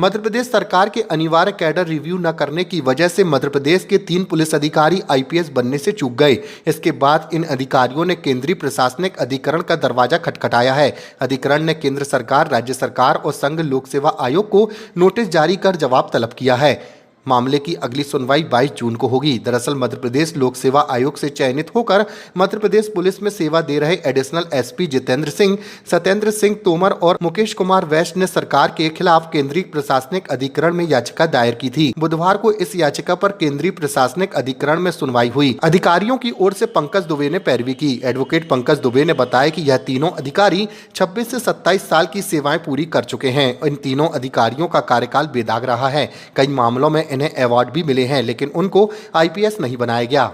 मध्य प्रदेश सरकार के अनिवार्य कैडर रिव्यू न करने की वजह से मध्य प्रदेश के 3 पुलिस अधिकारी आईपीएस बनने से चूक गए। इसके बाद इन अधिकारियों ने केंद्रीय प्रशासनिक अधिकरण का दरवाजा खटखटाया है। अधिकरण ने केंद्र सरकार, राज्य सरकार और संघ लोक सेवा आयोग को नोटिस जारी कर जवाब तलब किया है। मामले की अगली सुनवाई 22 जून को होगी। दरअसल मध्य प्रदेश लोक सेवा आयोग से चयनित होकर मध्य प्रदेश पुलिस में सेवा दे रहे एडिशनल एसपी जितेंद्र सिंह, सत्येंद्र सिंह तोमर और मुकेश कुमार वैश्य ने सरकार के खिलाफ केंद्रीय प्रशासनिक अधिकरण में याचिका दायर की थी। बुधवार को इस याचिका पर केंद्रीय प्रशासनिक अधिकरण में सुनवाई हुई। अधिकारियों की ओर से पंकज दुबे ने पैरवी की। एडवोकेट पंकज दुबे ने बताया कि यह तीनों अधिकारी 26 से 27 साल की सेवाएं पूरी कर चुके हैं। इन तीनों अधिकारियों का कार्यकाल बेदाग रहा है। कई मामलों में इन्हें अवार्ड भी मिले हैं, लेकिन उनको आईपीएस नहीं बनाया गया।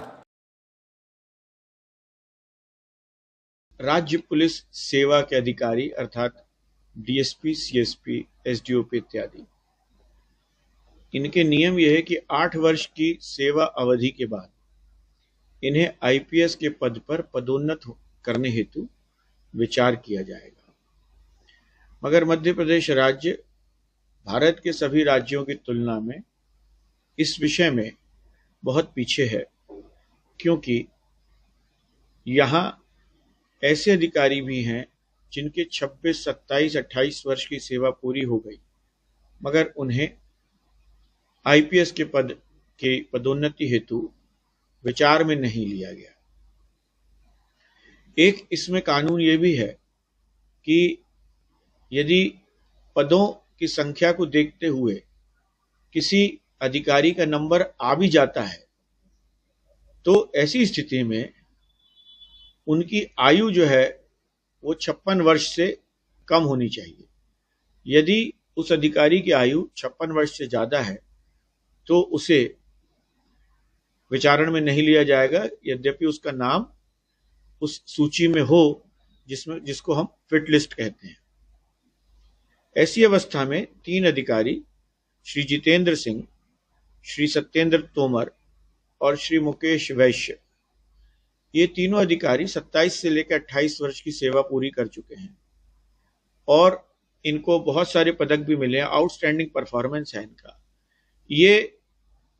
राज्य पुलिस सेवा के अधिकारी अर्थात डीएसपी, सीएसपी, एसडीओपी इत्यादि, इनके नियम यह है कि 8 वर्ष की सेवा अवधि के बाद इन्हें आईपीएस के पद पर पदोन्नत करने हेतु विचार किया जाएगा। मगर मध्य प्रदेश राज्य भारत के सभी राज्यों की तुलना में इस विषय में बहुत पीछे है, क्योंकि यहाँ ऐसे अधिकारी भी हैं जिनके 26, 27, 28 वर्ष की सेवा पूरी हो गई, मगर उन्हें आईपीएस के पद के पदोन्नति हेतु विचार में नहीं लिया गया। एक इसमें कानून ये भी है कि यदि पदों की संख्या को देखते हुए किसी अधिकारी का नंबर आ भी जाता है तो ऐसी स्थिति में उनकी आयु जो है वो 56 वर्ष से कम होनी चाहिए। यदि उस अधिकारी की आयु 56 वर्ष से ज्यादा है तो उसे विचारण में नहीं लिया जाएगा, यद्यपि उसका नाम उस सूची में हो जिसको हम फिट लिस्ट कहते हैं। ऐसी अवस्था में 3 अधिकारी श्री जितेंद्र सिंह, श्री सत्येंद्र तोमर और श्री मुकेश वैश्य, ये तीनों अधिकारी 27 से लेकर 28 वर्ष की सेवा पूरी कर चुके हैं और इनको बहुत सारे पदक भी मिले हैं। आउटस्टैंडिंग परफॉर्मेंस है इनका। ये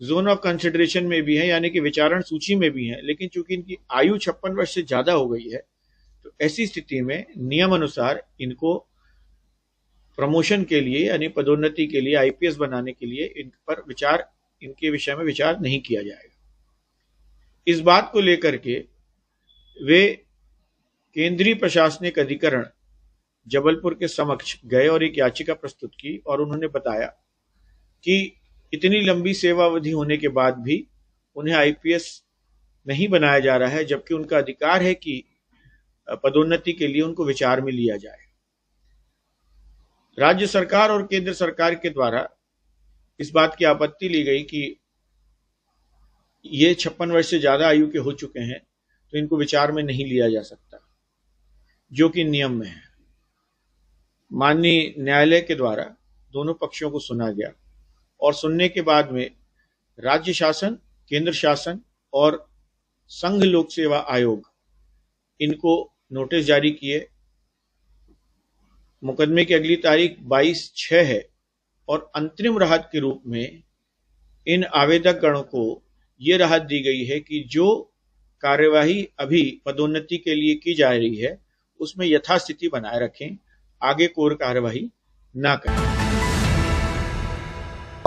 जोन ऑफ कंसिडरेशन में भी है, यानी कि विचारण सूची में भी है, लेकिन चूंकि इनकी आयु 56 वर्ष से ज्यादा हो गई है तो ऐसी स्थिति में नियम अनुसार इनको प्रमोशन के लिए यानी पदोन्नति के लिए, आईपीएस बनाने के लिए इन पर विचार, इनके विषय में विचार नहीं किया जाएगा। इस बात को लेकर के वे केंद्रीय प्रशासनिक अधिकरण जबलपुर के समक्ष गए और एक याचिका प्रस्तुत की और उन्होंने बताया कि इतनी लंबी सेवा अवधि होने के बाद भी उन्हें आईपीएस नहीं बनाया जा रहा है, जबकि उनका अधिकार है कि पदोन्नति के लिए उनको विचार में लिया जाए। राज्य सरकार और केंद्र सरकार के द्वारा इस बात की आपत्ति ली गई कि ये 56 वर्ष से ज्यादा आयु के हो चुके हैं तो इनको विचार में नहीं लिया जा सकता, जो कि नियम में है। माननीय न्यायालय के द्वारा दोनों पक्षों को सुना गया और सुनने के बाद में राज्य शासन, केंद्र शासन और संघ लोक सेवा आयोग इनको नोटिस जारी किए। मुकदमे की अगली तारीख 22/6 है और अंतरिम राहत के रूप में इन आवेदक गणों को ये राहत दी गई है कि जो कार्यवाही अभी पदोन्नति के लिए की जा रही है उसमें यथास्थिति बनाए रखें, आगे कोई कार्यवाही ना करें।